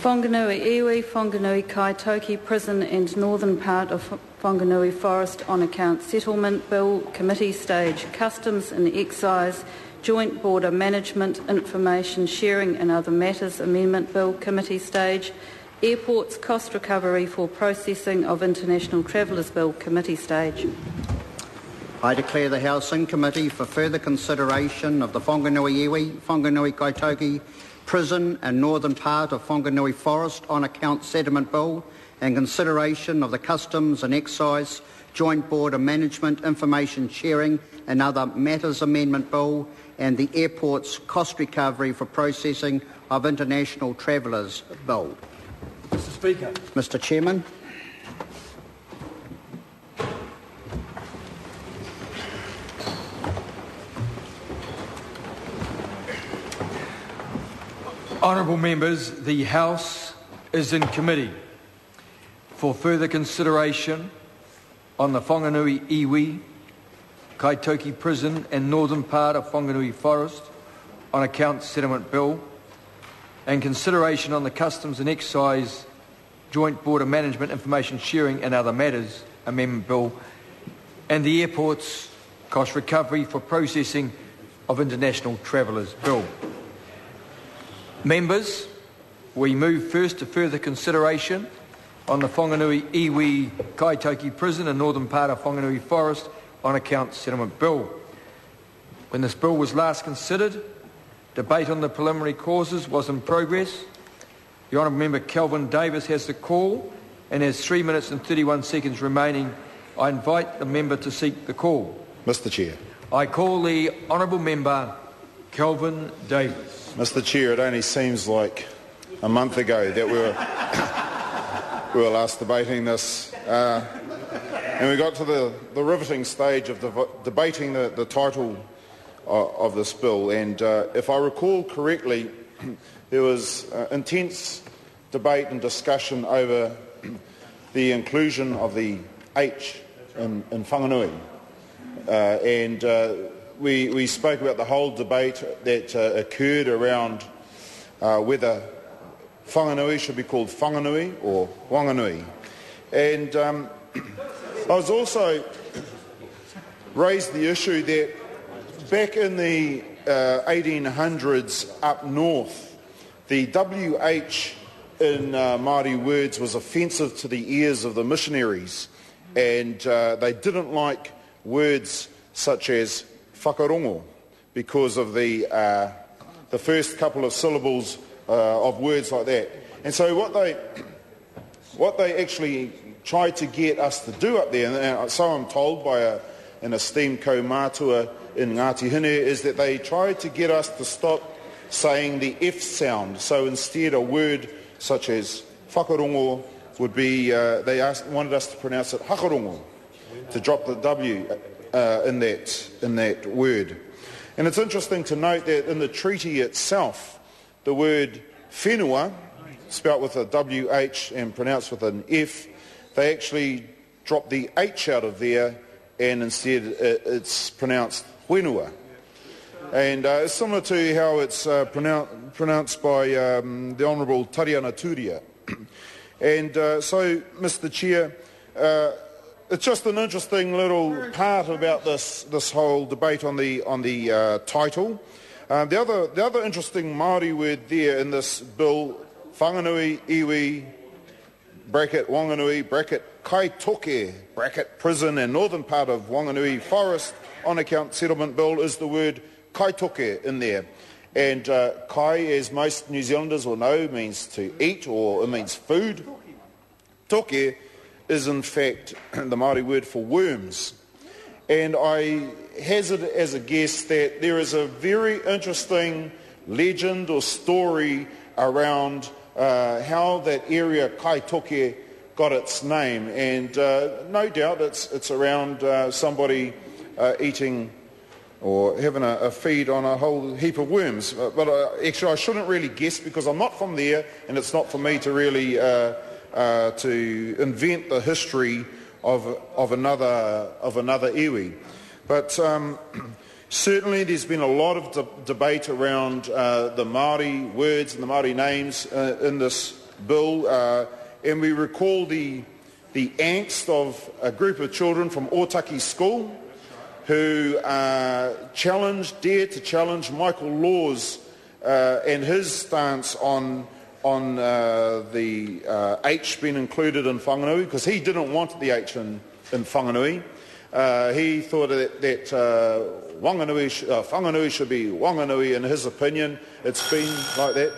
Whanganui iwi, Whanganui Kaitoki Prison and northern part of Whanganui Forest on account settlement bill, committee stage, customs and excise, joint border management, information sharing and other matters amendment bill, committee stage, airports cost recovery for processing of international travellers bill, committee stage. I declare the House in committee for further consideration of the Whanganui iwi, Whanganui Kaitoki Prison and northern part of Whanganui Forest on account settlement bill and consideration of the customs and excise, joint border management, information sharing and other matters amendment bill and the airport's cost recovery for processing of international travellers bill. Mr. Speaker. Mr. Chairman. Honourable members, the House is in committee for further consideration on the Whanganui iwi, Kaitoki Prison and northern part of Whanganui Forest on account settlement bill and consideration on the Customs and Excise Joint Border Management, Information Sharing and Other Matters Amendment Bill and the Airports Cost Recovery for Processing of International Travellers Bill. Members, we move first to further consideration on the Whanganui iwi, Kaitoki Prison and northern part of Whanganui Forest on account settlement bill. When this bill was last considered, debate on the preliminary causes was in progress. The Honourable Member Kelvin Davis has the call and has 3 minutes and 31 seconds remaining. I invite the member to seek the call. Mr. Chair. I call the Honourable Member Kelvin Davis. Mr. Chair, it only seems like a month ago that we were last debating this, and we got to the riveting stage of debating the title of this bill. And if I recall correctly, there was intense debate and discussion over the inclusion of the H in Whanganui, and we spoke about the whole debate that occurred around whether Whanganui should be called Whanganui or Whanganui. And I was also raised the issue that back in the 1800s up north, the WH in Māori words was offensive to the ears of the missionaries, and they didn't like words such as whakarongo because of the first couple of syllables of words like that. And so what they actually tried to get us to do up there, and so I'm told by an esteemed kaumātua in Ngāti Hine, is that they tried to get us to stop saying the F sound. So instead a word such as whakarongo would be, wanted us to pronounce it hakarongo, to drop the W in that word. And it's interesting to note that in the treaty itself, the word whenua, spelt with a WH and pronounced with an F, they actually dropped the H out of there, and instead it's pronounced whenua. And it's similar to how it's pronounced by the Honourable Tariana Turia. And so, Mr. Chair, it's just an interesting little part about this whole debate on the title. The other interesting Māori word there in this bill, Whanganui iwi, bracket Whanganui, bracket Kaitoke, bracket prison and northern part of Whanganui Forest on account settlement bill, is the word Kaitoke in there. And kai, as most New Zealanders will know, means to eat, or it means food. Toke is in fact the Māori word for worms. And I hazard as a guess that there is a very interesting legend or story around how that area Kaitoke got its name, and no doubt it's around somebody eating or having a feed on a whole heap of worms. But actually I shouldn't really guess, because I'm not from there, and it's not for me to really to invent the history of another iwi. But Certainly there's been a lot of debate around the Māori words and the Māori names in this bill, and we recall the angst of a group of children from Otaki School who dared to challenge Michael Laws and his stance on the H being included in Whanganui, because he didn't want the H in Whanganui. He thought that Whanganui should be Whanganui in his opinion. It's been like that.